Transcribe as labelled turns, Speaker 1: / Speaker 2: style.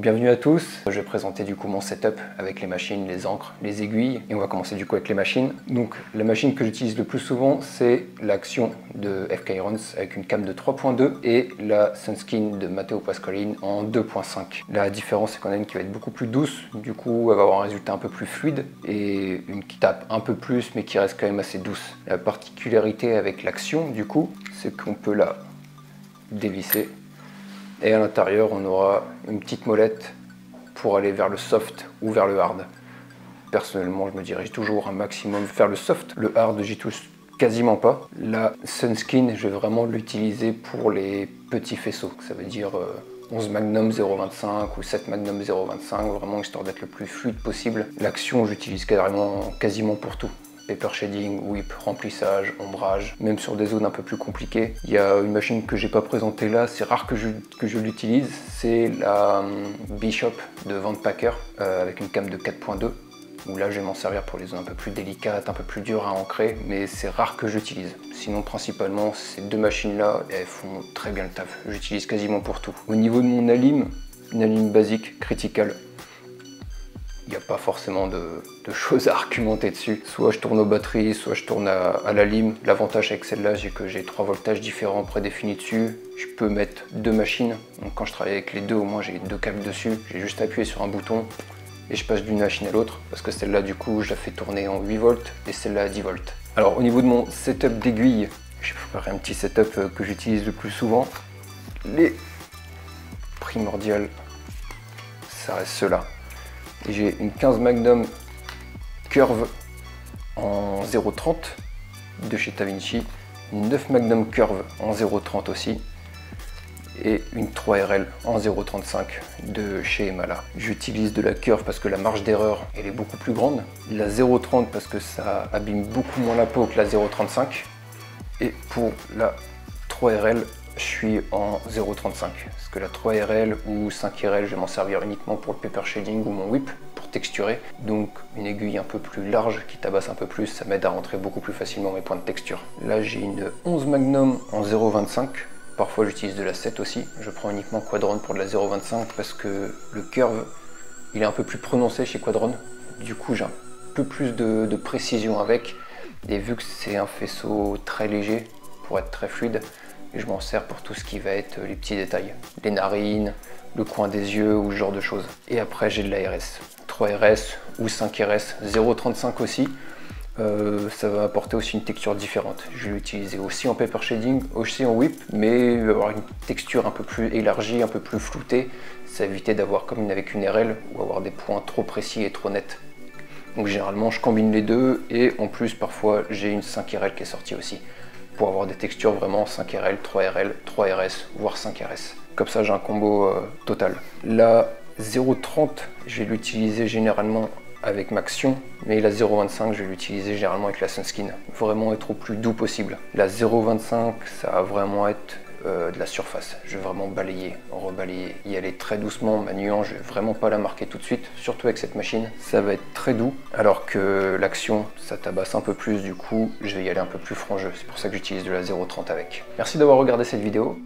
Speaker 1: bienvenue à tous. Je vais présenter du coup mon setup avec les machines, les encres, les aiguilles et on va commencer du coup avec les machines. Donc la machine que j'utilise le plus souvent c'est l'Action de FK Irons avec une cam de 3.2 et la Sunskin de Matteo Pasqualin en 2.5. La différence c'est qu'on a une qui va être beaucoup plus douce, du coup elle va avoir un résultat un peu plus fluide et une qui tape un peu plus mais qui reste quand même assez douce. La particularité avec l'Action du coup c'est qu'on peut la dévisser. Et à l'intérieur, on aura une petite molette pour aller vers le soft ou vers le hard. Personnellement, je me dirige toujours un maximum vers le soft. Le hard, j'y touche quasiment pas. La Sunskin, je vais vraiment l'utiliser pour les petits faisceaux. Ça veut dire 11 Magnum 0.25 ou 7 Magnum 0.25, vraiment histoire d'être le plus fluide possible. L'Action, j'utilise quasiment pour tout. Paper shading, whip, remplissage, ombrage, même sur des zones un peu plus compliquées. Il y a une machine que j'ai pas présentée là, c'est rare que je l'utilise, c'est la Bishop de Vandpacker avec une cam de 4.2 où là je vais m'en servir pour les zones un peu plus délicates, un peu plus dures à ancrer, mais c'est rare que j'utilise. Sinon principalement ces deux machines là, elles font très bien le taf, j'utilise quasiment pour tout. Au niveau de mon alim, une alim basique, critical. Il n'y a pas forcément de choses à argumenter dessus. Soit je tourne aux batteries, soit je tourne à la lime. L'avantage avec celle-là, c'est que j'ai 3 voltages différents prédéfinis dessus. Je peux mettre deux machines. Donc quand je travaille avec les deux, au moins j'ai deux câbles dessus. J'ai juste appuyé sur un bouton et je passe d'une machine à l'autre. Parce que celle-là, du coup, je la fais tourner en 8 volts et celle-là à 10 volts. Alors au niveau de mon setup d'aiguilles, j'ai préparé un petit setup que j'utilise le plus souvent. Les primordiales, ça reste ceux-là. J'ai une 15 Magnum Curve en 0.30 de chez Tavinci, une 9 Magnum Curve en 0.30 aussi et une 3RL en 0.35 de chez Emala. J'utilise de la Curve parce que la marge d'erreur elle est beaucoup plus grande, la 0.30 parce que ça abîme beaucoup moins la peau que la 0.35 et pour la 3RL je suis en 0.35 parce que la 3RL ou 5RL je vais m'en servir uniquement pour le paper shading ou mon whip pour texturer, donc une aiguille un peu plus large qui tabasse un peu plus, ça m'aide à rentrer beaucoup plus facilement mes points de texture. Là j'ai une 11 Magnum en 0.25, parfois j'utilise de la 7 aussi, je prends uniquement Quadron pour de la 0.25 parce que le curve il est un peu plus prononcé chez Quadron, du coup j'ai un peu plus de précision avec, et vu que c'est un faisceau très léger pour être très fluide, je m'en sers pour tout ce qui va être les petits détails, les narines, le coin des yeux ou ce genre de choses. Et après j'ai de la RS, 3RS ou 5RS, 0.35 aussi. Ça va apporter aussi une texture différente. Je vais l'utiliser aussi en paper shading, aussi en whip, mais il va avoir une texture un peu plus élargie, un peu plus floutée. Ça va éviter d'avoir comme avec une RL ou avoir des points trop précis et trop nets. Donc généralement je combine les deux et en plus parfois j'ai une 5RL qui est sortie aussi, pour avoir des textures vraiment 5RL, 3RL, 3RS, voire 5RS. Comme ça j'ai un combo total. La 0.30, je vais l'utiliser généralement avec Maxion, mais la 0.25, je vais l'utiliser généralement avec la Sunskin. Vraiment être au plus doux possible. La 0.25, ça va vraiment être de la surface. Je vais vraiment balayer, rebalayer, y aller très doucement, ma nuance, je vais vraiment pas la marquer tout de suite, surtout avec cette machine. Ça va être très doux, alors que l'Action, ça tabasse un peu plus, du coup, je vais y aller un peu plus frangeux. C'est pour ça que j'utilise de la 0.30 avec. Merci d'avoir regardé cette vidéo.